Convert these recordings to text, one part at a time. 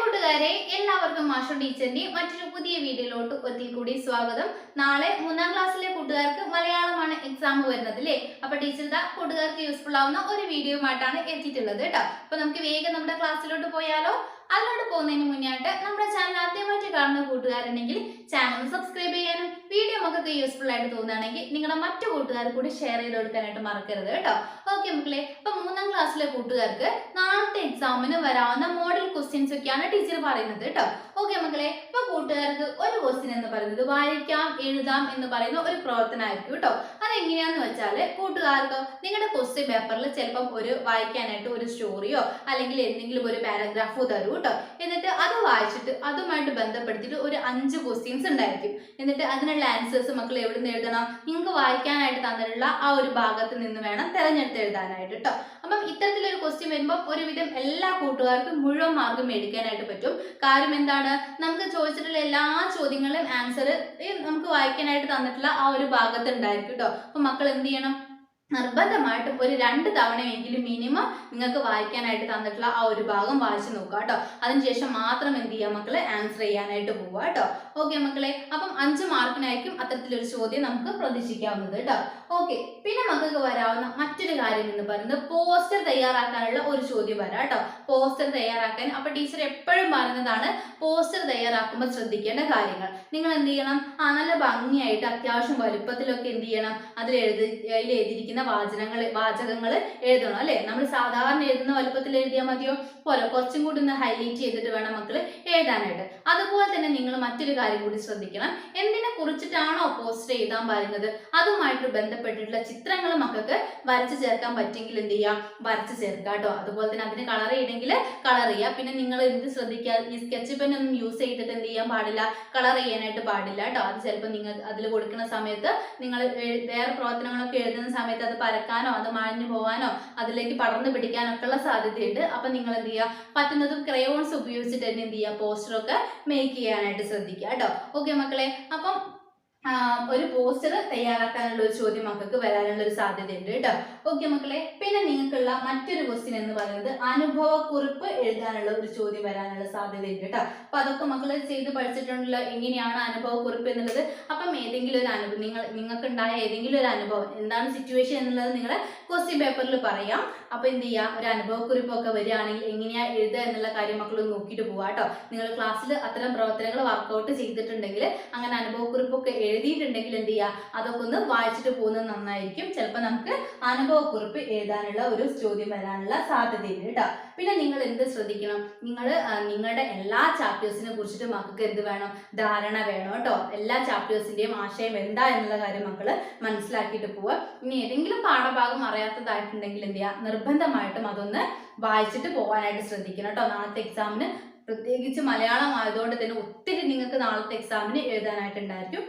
കൂട്ടുകാരെ എല്ലാവർക്കും മാഷു ടീച്ചറിന്റെ മറ്റൊരു പുതിയ വീഡിയോയിലോട്ട് ഒരിക്കൽ കൂടി സ്വാഗതം. നാളെ 3ാം ക്ലാസ്സിലെ കൂട്ടുകാർക്ക് മലയാളമാണ് എക്സാം വരുന്നത് അല്ലേ? അപ്പൊ ടീച്ചർ കൂട്ടുകാർക്ക് യൂസ്ഫുൾ ആവുന്ന ഒരു വീഡിയോയുമായിട്ടാണ് എത്തിയിട്ടുള്ളത് കേട്ടോ. അപ്പൊ നമുക്ക് വേഗം നമ്മുടെ ക്ലാസ്സിലോട്ട് പോയാലോ? അതിലോട്ട് പോകുന്നതിന് മുന്നായിട്ട് നമ്മുടെ ചാനൽ ആദ്യമായിട്ട് കാണുന്ന കൂട്ടുകാരുണ്ടെങ്കിൽ ചാനൽ സബ്സ്ക്രൈബ് ചെയ്യാനും വീഡിയോ നമുക്ക് യൂസ്ഫുൾ ആയിട്ട് തോന്നുകയാണെങ്കിൽ നിങ്ങളുടെ മറ്റു കൂട്ടുകാർ കൂടി ഷെയർ ചെയ്ത് കൊടുക്കാനായിട്ട് മറക്കരുത് കേട്ടോ. ഓക്കെ മക്കളെ, അപ്പൊ 3ാം ക്ലാസ്സിലെ കൂട്ടുകാർക്ക് നാളത്തെ എക്സാമിന് വരാവുന്ന മോഡൽ ക്വസ്റ്റ്യൻസ് ഒക്കെയാണ് ടീച്ചർ പറയുന്നത് കേട്ടോ. ഓക്കെ മക്കളെ, ഇപ്പൊ കൂട്ടുകാർക്ക് ഒരു ക്വസ്റ്റ്യൻ എന്ന് പറയുന്നത് വായിക്കാം എഴുതാം എന്ന് പറയുന്ന ഒരു പ്രവർത്തനമായിരിക്കും കേട്ടോ. അതെങ്ങനെയാന്ന് വെച്ചാൽ കൂട്ടുകാർക്ക് നിങ്ങളുടെ ക്വസ്റ്റ്യൻ പേപ്പറിൽ ചിലപ്പം ഒരു വായിക്കാനായിട്ട് ഒരു സ്റ്റോറിയോ അല്ലെങ്കിൽ എന്തെങ്കിലും ഒരു പാരഗ്രാഫോ തരൂ കേട്ടോ. എന്നിട്ട് അത് വായിച്ചിട്ട് അതുമായിട്ട് ബന്ധപ്പെടുത്തിയിട്ട് ഒരു 5 ക്വസ്റ്റ്യൻസ് ഉണ്ടായിരിക്കും. എന്നിട്ട് അതിനുള്ള ആൻസേഴ്സ് മക്കൾ എവിടെ നിന്ന് എഴുതണം? നിങ്ങൾക്ക് വായിക്കാനായിട്ട് തന്നിട്ടുള്ള ആ ഒരു ഭാഗത്ത് നിന്ന് വേണം തിരഞ്ഞെടുത്ത് എഴുതാനായിട്ട് കേട്ടോ. അപ്പം ഇത്തരത്തിലൊരു ക്വസ്റ്റ്യൻ വരുമ്പോൾ ഒരുവിധം എല്ലാ കൂട്ടുകാർക്കും മുഴുവൻ മാർക്ക് മേടിക്കാനായിട്ട് പറ്റും. കാര്യം എന്താണ്? നമുക്ക് ചോദിച്ചിട്ടുള്ള എല്ലാ ചോദ്യങ്ങളുടെയും ആൻസർ നമുക്ക് വായിക്കാനായിട്ട് തന്നിട്ടുള്ള ആ ഒരു ഭാഗത്ത് ഉണ്ടായിരിക്കും കേട്ടോ. അപ്പൊ മക്കൾ എന്ത് ചെയ്യണം? നിർബന്ധമായിട്ടും ഒരു 2 തവണയെങ്കിലും മിനിമം നിങ്ങൾക്ക് വായിക്കാനായിട്ട് തന്നിട്ടുള്ള ആ ഒരു ഭാഗം വായിച്ചു നോക്കുക കേട്ടോ. അതിനുശേഷം മാത്രം എന്ത് ചെയ്യുക മക്കളെ? ആൻസർ ചെയ്യാനായിട്ട് പോവുക കേട്ടോ. ഓക്കെ മക്കളെ, അപ്പം 5 മാർക്കിനായിരിക്കും അത്തരത്തിലൊരു ചോദ്യം നമുക്ക് പ്രതീക്ഷിക്കാവുന്നത് കേട്ടോ. ഓക്കെ, പിന്നെ മക്കൾക്ക് വരാവുന്ന മറ്റൊരു കാര്യം എന്ന് പറയുന്നത് പോസ്റ്റർ തയ്യാറാക്കാനുള്ള ഒരു ചോദ്യം വരാം കേട്ടോ. പോസ്റ്റർ തയ്യാറാക്കാൻ അപ്പൊ ടീച്ചർ എപ്പോഴും പറയുന്നതാണ് പോസ്റ്റർ തയ്യാറാക്കുമ്പോൾ ശ്രദ്ധിക്കേണ്ട കാര്യങ്ങൾ. നിങ്ങൾ എന്ത് ചെയ്യണം? നല്ല ഭംഗിയായിട്ട് അത്യാവശ്യം വലുപ്പത്തിലൊക്കെ എന്ത് ചെയ്യണം? അതിൽ എഴുതിയിരിക്കുന്ന വാചകങ്ങൾ എഴുതണം അല്ലെ? നമ്മൾ സാധാരണ എഴുതുന്ന വലുപ്പത്തിൽ എഴുതിയാൽ മതിയോ? പോരാ, കുറച്ചും കൂടി ഒന്ന് ഹൈലൈറ്റ് ചെയ്തിട്ട് വേണം മക്കൾ എഴുതാനായിട്ട്. അതുപോലെ തന്നെ നിങ്ങൾ മറ്റൊരു കാര്യം കൂടി ശ്രദ്ധിക്കണം. എന്തിനെ കുറിച്ചിട്ടാണോ പോസ്റ്റർ എഴുതാൻ പറയുന്നത് അതുമായിട്ട് ബന്ധപ്പെട്ടിട്ടുള്ള ചിത്രങ്ങൾ മക്കൾക്ക് വരച്ചു ചേർക്കാൻ പറ്റുമെങ്കിൽ എന്ത് ചെയ്യാം? വരച്ചു ചേർക്കാം കേട്ടോ. അതുപോലെ തന്നെ അതിന് കളർ ചെയ്യണമെങ്കിൽ കളർ ചെയ്യുക. പിന്നെ നിങ്ങൾ എന്ത് ശ്രദ്ധിക്കുക? ഈ സ്കെച്ച് പെൻ ഒന്നും യൂസ് ചെയ്തിട്ട് എന്ത് ചെയ്യാൻ പാടില്ല? കളർ ചെയ്യാനായിട്ട് പാടില്ല കേട്ടോ. അത് ചിലപ്പോൾ നിങ്ങൾ അതിൽ കൊടുക്കുന്ന സമയത്ത് നിങ്ങൾ വേറെ പ്രവർത്തനങ്ങളൊക്കെ എഴുതുന്ന സമയത്ത് അത് പരക്കാനോ അത് മാഞ്ഞു പോകാനോ അതിലേക്ക് പടർന്നു പിടിക്കാനോ ഒക്കെ ഉള്ള സാധ്യതയുണ്ട്. അപ്പൊ നിങ്ങൾ എന്ത് ചെയ്യുക? പറ്റുന്നതും ക്രയോൺസ് ഉപയോഗിച്ചിട്ട് തന്നെ എന്ത് ചെയ്യുക? പോസ്റ്ററൊക്കെ മേക്ക് ചെയ്യാനായിട്ട് ശ്രദ്ധിക്കുക കേട്ടോ. ഓക്കെ മക്കളെ, അപ്പം ഒരു പോസ്റ്റർ തയ്യാറാക്കാനുള്ള ഒരു ചോദ്യം മക്കൾക്ക് വരാനുള്ള ഒരു സാധ്യതയുണ്ട് കേട്ടോ. ഓക്കെ മക്കളെ, പിന്നെ നിങ്ങൾക്കുള്ള മറ്റൊരു ക്വസ്റ്റ്യൻ എന്ന് പറയുന്നത് അനുഭവക്കുറിപ്പ് എഴുതാനുള്ള ഒരു ചോദ്യം വരാനുള്ള സാധ്യതയുണ്ട് കേട്ടോ. അപ്പൊ അതൊക്കെ മക്കൾ ചെയ്ത് പഠിച്ചിട്ടുണ്ടല്ലോ എങ്ങനെയാണ് അനുഭവക്കുറിപ്പ് എന്നുള്ളത്. അപ്പം ഏതെങ്കിലും ഒരു അനുഭവം നിങ്ങൾക്ക് ഉണ്ടായ ഏതെങ്കിലും ഒരു അനുഭവം എന്താണ് സിറ്റുവേഷൻ എന്നുള്ളത് നിങ്ങളുടെ ക്വസ്റ്റ്യൻ പേപ്പറിൽ പറയാം. അപ്പൊ എന്ത് ചെയ്യുക? ഒരു അനുഭവക്കുറിപ്പൊക്കെ വരികയാണെങ്കിൽ എങ്ങനെയാ എഴുതുക എന്നുള്ള കാര്യം മക്കൾ നോക്കിയിട്ട് പോവാ കേട്ടോ. നിങ്ങൾ ക്ലാസ്സിൽ അത്തരം പ്രവർത്തനങ്ങൾ വർക്കൗട്ട് ചെയ്തിട്ടുണ്ടെങ്കിൽ അങ്ങനെ അനുഭവക്കുറിപ്പൊക്കെ എഴുതിയിട്ടുണ്ടെങ്കിൽ എന്ത് ചെയ്യുക? അതൊക്കെ ഒന്ന് വായിച്ചിട്ട് പോകുന്നത് നന്നായിരിക്കും. ചിലപ്പോൾ നമുക്ക് അനുഭവക്കുറിപ്പ് എഴുതാനുള്ള ഒരു ചോദ്യം വരാനുള്ള സാധ്യതയുണ്ട് കേട്ടോ. പിന്നെ നിങ്ങൾ എന്ത് ശ്രദ്ധിക്കണം? നിങ്ങളുടെ എല്ലാ ചാപ്റ്റേഴ്സിനെ കുറിച്ചിട്ട് മക്കൾക്ക് എന്ത് വേണം? ധാരണ വേണം കേട്ടോ. എല്ലാ ചാപ്റ്റേഴ്സിന്റെയും ആശയം എന്താ എന്നുള്ള കാര്യം മക്കൾ മനസ്സിലാക്കിയിട്ട് പോവുക. ഇനി ഏതെങ്കിലും പാഠഭാഗം അറിയാത്തതായിട്ടുണ്ടെങ്കിൽ എന്ത് ചെയ്യുക? നിർബന്ധമായിട്ടും അതൊന്ന് വായിച്ചിട്ട് പോകാനായിട്ട് ശ്രദ്ധിക്കണം കേട്ടോ. നാളത്തെ എക്സാമിന് പ്രത്യേകിച്ച് മലയാളം ആയതുകൊണ്ട് തന്നെ ഒത്തിരി നിങ്ങൾക്ക് നാളത്തെ എക്സാമിന് എഴുതാനായിട്ടുണ്ടായിരിക്കും.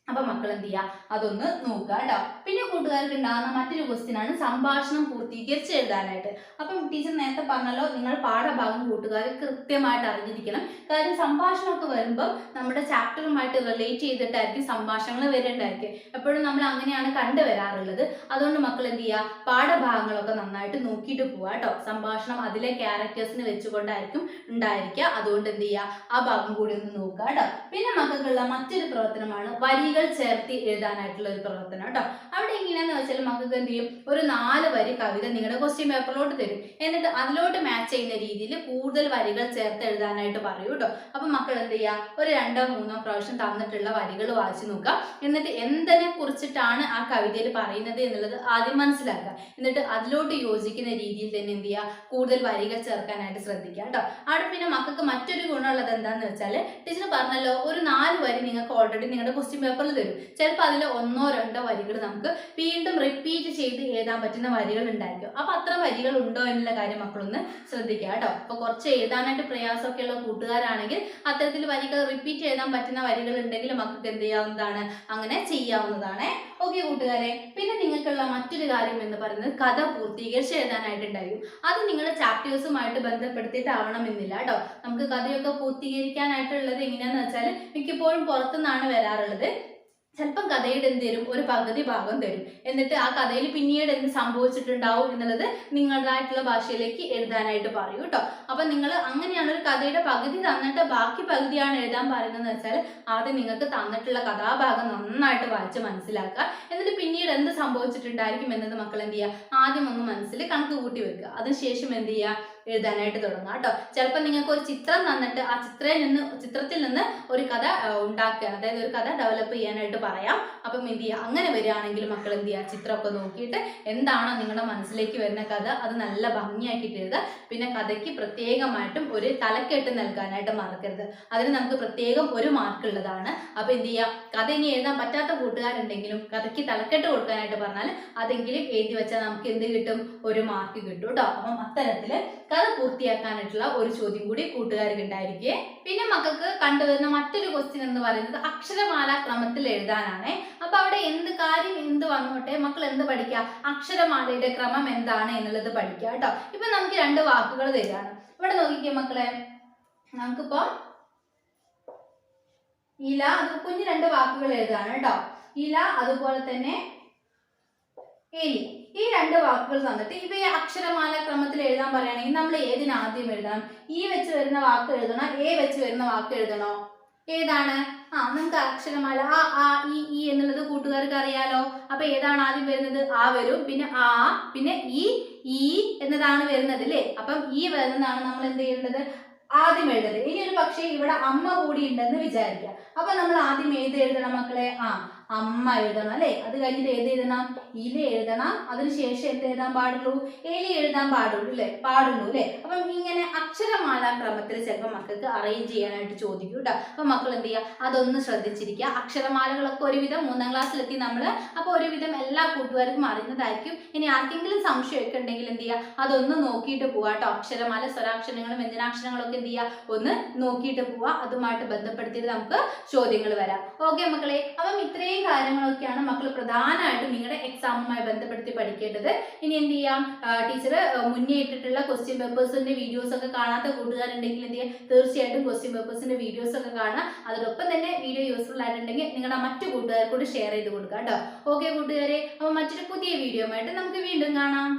അപ്പൊ മക്കൾ എന്ത് ചെയ്യുക? അതൊന്ന് നോക്കുക കേട്ടോ. പിന്നെ കൂട്ടുകാർക്ക് ഉണ്ടാകുന്ന മറ്റൊരു ക്വസ്റ്റ്യൻ ആണ് സംഭാഷണം പൂർത്തീകരിച്ച് എഴുതാനായിട്ട്. അപ്പം ടീച്ചർ നേരത്തെ പറഞ്ഞല്ലോ, നിങ്ങൾ പാഠഭാഗം കൂട്ടുകാർ കൃത്യമായിട്ട് അറിഞ്ഞിരിക്കണം. കാര്യം സംഭാഷണമൊക്കെ വരുമ്പോൾ നമ്മുടെ ചാപ്റ്ററുമായിട്ട് റിലേറ്റ് ചെയ്തിട്ടായിരിക്കും സംഭാഷണങ്ങൾ വരേണ്ടായിരിക്കും. എപ്പോഴും നമ്മൾ അങ്ങനെയാണ് കണ്ടുവരാറുള്ളത്. അതുകൊണ്ട് മക്കൾ എന്ത് ചെയ്യുക? പാഠഭാഗങ്ങളൊക്കെ നന്നായിട്ട് നോക്കിയിട്ട് പോവുക കേട്ടോ. സംഭാഷണം അതിലെ ക്യാരക്ടേഴ്സിന് വെച്ചുകൊണ്ടായിരിക്കും ഉണ്ടായിരിക്കുക. അതുകൊണ്ട് എന്ത് ചെയ്യുക? ആ ഭാഗം കൂടി ഒന്ന് നോക്കുക കേട്ടോ. പിന്നെ മക്കൾക്കുള്ള മറ്റൊരു പ്രവർത്തനമാണ് വരികൾ ചേർത്തി എഴുതാനായിട്ടുള്ള ഒരു പ്രവർത്തനം കേട്ടോ. അവിടെ എങ്ങനെയാന്ന് വെച്ചാൽ മക്കൾക്ക് എന്ത് ചെയ്യും? ഒരു 4 വരി കവിത നിങ്ങളുടെ ക്വസ്റ്റ്യൻ പേപ്പറിലോട്ട് തരും. എന്നിട്ട് അതിലോട്ട് മാച്ച് ചെയ്യുന്ന രീതിയിൽ കൂടുതൽ വരികൾ ചേർത്ത് എഴുതാനായിട്ട് പറയൂ കേട്ടോ. അപ്പൊ മക്കൾ എന്ത് ചെയ്യുക? ഒരു 2-3 പ്രാവശ്യം തന്നിട്ടുള്ള വരികൾ വായിച്ചു നോക്കുക. എന്നിട്ട് എന്തിനെ കുറിച്ചിട്ടാണ് ആ കവിതയിൽ പറയുന്നത് എന്നുള്ളത് ആദ്യം മനസ്സിലാക്കുക. എന്നിട്ട് അതിലോട്ട് യോജിക്കുന്ന രീതിയിൽ തന്നെ എന്ത് ചെയ്യുക? കൂടുതൽ വരികൾ ചേർക്കാനായിട്ട് ശ്രദ്ധിക്കുക കേട്ടോ. അവിടെ പിന്നെ മക്കൾക്ക് മറ്റൊരു ഗുണമുള്ളത് എന്താന്ന് വെച്ചാൽ ടീച്ചർ പറഞ്ഞല്ലോ, ഒരു 4 വരി നിങ്ങൾക്ക് ഓൾറെഡി നിങ്ങളുടെ ക്വസ്റ്റ്യൻ പേപ്പറിൽ തരും. ചിലപ്പോൾ അതിൽ 1-2 വരികൾ നമുക്ക് വീണ്ടും റിപ്പീറ്റ് ചെയ്ത് എഴുതാൻ പറ്റുന്ന വരികൾ ഉണ്ടായിരിക്കും. അപ്പൊ അത്ര വരികൾ ഉണ്ടോ എന്നുള്ള കാര്യം മക്കളൊന്ന് ശ്രദ്ധിക്കുക കേട്ടോ. അപ്പൊ കുറച്ച് എഴുതാനായിട്ട് പ്രയാസമൊക്കെ ഉള്ള കൂട്ടുകാരാണെങ്കിൽ അത്തരത്തിൽ വരികൾ റിപ്പീറ്റ് എഴുതാൻ പറ്റുന്ന വരികൾ ഉണ്ടെങ്കിൽ മക്കൾക്ക് എന്ത് ചെയ്യാവുന്നതാണ്? അങ്ങനെ ചെയ്യാവുന്നതാണ്. ഓക്കെ കൂട്ടുകാരെ, പിന്നെ നിങ്ങൾക്കുള്ള മറ്റൊരു കാര്യം എന്ന് പറയുന്നത് കഥ പൂർത്തീകരിച്ച് എഴുതാനായിട്ടുണ്ടായിരിക്കും. അത് നിങ്ങളുടെ ചാപ്റ്റേഴ്സുമായിട്ട് ബന്ധപ്പെടുത്തിയിട്ടാവണമെന്നില്ല കേട്ടോ. നമുക്ക് കഥയൊക്കെ പൂർത്തീകരിക്കാനായിട്ടുള്ളത് എങ്ങനെയാന്ന് വെച്ചാൽ മിക്കപ്പോഴും പുറത്തുനിന്നാണ് വരാറുള്ളത്. ചിലപ്പം കഥയുടെ എന്ത് തരും, ഒരു പകുതി ഭാഗം തരും. എന്നിട്ട് ആ കഥയിൽ പിന്നീട് എന്ത് സംഭവിച്ചിട്ടുണ്ടാവും എന്നുള്ളത് നിങ്ങളുടേതായിട്ടുള്ള ഭാഷയിലേക്ക് എഴുതാനായിട്ട് പറയൂ കേട്ടോ. അപ്പൊ നിങ്ങൾ അങ്ങനെയാണ് ഒരു കഥയുടെ പകുതി തന്നിട്ട് ബാക്കി പകുതിയാണ് എഴുതാൻ പറയുന്നത് വെച്ചാൽ ആദ്യം നിങ്ങൾക്ക് തന്നിട്ടുള്ള കഥാഭാഗം നന്നായിട്ട് വായിച്ച് മനസ്സിലാക്കുക. എന്നിട്ട് പിന്നീട് എന്ത് സംഭവിച്ചിട്ടുണ്ടായിരിക്കും എന്നത് മക്കൾ എന്ത് ചെയ്യുക, ആദ്യം ഒന്ന് മനസ്സിൽ കണക്ക് കൂട്ടി വെക്കുക. അതിനുശേഷം എന്ത് ചെയ്യുക, എഴുതാനായിട്ട് തുടങ്ങുക കേട്ടോ. ചിലപ്പോൾ നിങ്ങൾക്ക് ഒരു ചിത്രം തന്നിട്ട് ആ ചിത്രത്തിൽ നിന്ന് ഒരു കഥ ഉണ്ടാക്കുക, അതായത് ഒരു കഥ ഡെവലപ്പ് ചെയ്യാനായിട്ട് പറയാം. അപ്പം എന്ത് ചെയ്യുക, അങ്ങനെ വരികയാണെങ്കിൽ മക്കൾ എന്ത് ചെയ്യുക, ചിത്രമൊക്കെ നോക്കിയിട്ട് എന്താണോ നിങ്ങളുടെ മനസ്സിലേക്ക് വരുന്ന കഥ അത് നല്ല ഭംഗിയാക്കിയിട്ട് എഴുതുക. പിന്നെ കഥയ്ക്ക് പ്രത്യേകമായിട്ടും ഒരു തലക്കെട്ട് നൽകാനായിട്ട് മറക്കരുത്. അതിന് നമുക്ക് പ്രത്യേകം ഒരു മാർക്ക് ഉള്ളതാണ്. അപ്പം എന്ത് ചെയ്യുക, കഥ ഇനി എഴുതാൻ പറ്റാത്ത കൂട്ടുകാരുണ്ടെങ്കിലും കഥയ്ക്ക് തലക്കെട്ട് കൊടുക്കാനായിട്ട് പറഞ്ഞാൽ അതെങ്കിലും എഴുതി വെച്ചാൽ നമുക്ക് എന്ത് കിട്ടും, ഒരു മാർക്ക് കിട്ടും കേട്ടോ. അപ്പം അത്തരത്തിൽ കഥ പൂർത്തിയാക്കാനായിട്ടുള്ള ഒരു ചോദ്യം കൂടി കൂട്ടുകാർക്ക് ഉണ്ടായിരിക്കേ. പിന്നെ മക്കൾക്ക് കണ്ടുവരുന്ന മറ്റൊരു ക്വസ്റ്റ്യൻ എന്ന് പറയുന്നത് അക്ഷരമാല ക്രമത്തിൽ എഴുതാനാണ്. അപ്പൊ അവിടെ എന്ത് കാര്യം എന്ത് വന്നോട്ടെ മക്കൾ എന്ത് പഠിക്കുക, അക്ഷരമാലയുടെ ക്രമം എന്താണ് എന്നുള്ളത് പഠിക്കുക കേട്ടോ. ഇപ്പൊ നമുക്ക് 2 വാക്കുകൾ തരികയാണ്. ഇവിടെ നോക്കിക്കേ മക്കളെ, നമുക്കിപ്പോ ഇല, അത് കുഞ്ഞ് 2 വാക്കുകൾ എഴുതാണ് കേട്ടോ. ഇല, അതുപോലെ തന്നെ എലി. ഈ 2 വാക്കുകൾ തന്നിട്ട് ഇവയെ അക്ഷരമാല ക്രമത്തിൽ എഴുതാൻ പറയുകയാണെങ്കിൽ നമ്മൾ ഏതിനാദ്യം എഴുതണം? ഈ വെച്ച് വരുന്ന വാക്ക് എഴുതണോ, എ വെച്ച് വരുന്ന വാക്ക് എഴുതണോ? ഏതാണ്? നമുക്ക് അക്ഷരമാല ആ ഈ എന്നുള്ളത് കൂട്ടുകാർക്ക് അറിയാലോ. അപ്പൊ ഏതാണ് ആദ്യം വരുന്നത്? ആ വരും, പിന്നെ ആ, പിന്നെ ഈ എന്നതാണ് വരുന്നത് അല്ലേ. അപ്പം ഈ വരുന്നതാണ് നമ്മൾ എന്ത് ചെയ്യേണ്ടത്, ആദ്യം എഴുതരുത്. ഇനി ഒരു പക്ഷേ ഇവിടെ അമ്മ കൂടി ഉണ്ടെന്ന് വിചാരിക്കുക. അപ്പൊ നമ്മൾ ആദ്യം ഏത് എഴുതണം മക്കളെ? അമ്മ എഴുതണം അല്ലെ. അത് കഴിഞ്ഞിട്ട് ഏത് എഴുതണം? ഇല എഴുതണം. അതിനുശേഷം എന്ത് എഴുതാൻ പാടുള്ളൂ? എലി എഴുതാൻ പാടുള്ളൂ അല്ലെ. അപ്പം ഇങ്ങനെ അക്ഷരമാല ക്രമത്തിൽ ചിലപ്പോൾ മക്കൾക്ക് അറേഞ്ച് ചെയ്യാനായിട്ട് ചോദിക്കും കേട്ടോ. അപ്പൊ മക്കൾ എന്ത് ചെയ്യുക, അതൊന്ന് ശ്രദ്ധിച്ചിരിക്കുക. അക്ഷരമാലകളൊക്കെ ഒരുവിധം 3ാം ക്ലാസ്സിലെത്തി നമ്മൾ. അപ്പോൾ ഒരുവിധം എല്ലാ കൂട്ടുകാർക്കും അറിയുന്നതായിരിക്കും. ഇനി ആർക്കെങ്കിലും സംശയമൊക്കെ ഉണ്ടെങ്കിൽ എന്ത് ചെയ്യുക, അതൊന്ന് നോക്കിയിട്ട് പോവാ കേട്ടോ. അക്ഷരമാല സ്വരാക്ഷരങ്ങളും വ്യഞ്ജനാക്ഷരങ്ങളൊക്കെ എന്ത് ചെയ്യുക, ഒന്ന് നോക്കിയിട്ട് പോവാ. അതുമായിട്ട് ബന്ധപ്പെടുത്തിയിട്ട് നമുക്ക് ചോദ്യങ്ങൾ വരാം. ഓക്കെ മക്കളെ, അപ്പം ഇത്രയും കാര്യങ്ങളൊക്കെയാണ് മക്കൾ പ്രധാനമായിട്ടും നിങ്ങളുടെ എക്സാമുമായി ബന്ധപ്പെടുത്തി പഠിക്കേണ്ടത്. ഇനി എന്ത് ചെയ്യാം, ടീച്ചർ മുന്നേ ഇട്ടിട്ടുള്ള ക്വസ്റ്റ്യൻ പേപ്പേഴ്സിന്റെ വീഡിയോസ് ഒക്കെ കാണാത്ത കൂട്ടുകാരുണ്ടെങ്കിൽ എന്ത് ചെയ്യുക, തീർച്ചയായിട്ടും ക്വസ്റ്റ്യൻ പേപ്പേഴ്സിന്റെ വീഡിയോസ് ഒക്കെ കാണാം. അതോടൊപ്പം തന്നെ വീഡിയോ യൂസ്ഫുൾ ആയിട്ടുണ്ടെങ്കിൽ നിങ്ങളുടെ മറ്റു കൂട്ടുകാർക്കൂടി ഷെയർ ചെയ്ത് കൊടുക്കുക കേട്ടോ. ഓക്കെ കൂട്ടുകാരെ, അപ്പോൾ മറ്റൊരു പുതിയ വീഡിയോ ആയിട്ട് നമുക്ക് വീണ്ടും കാണാം.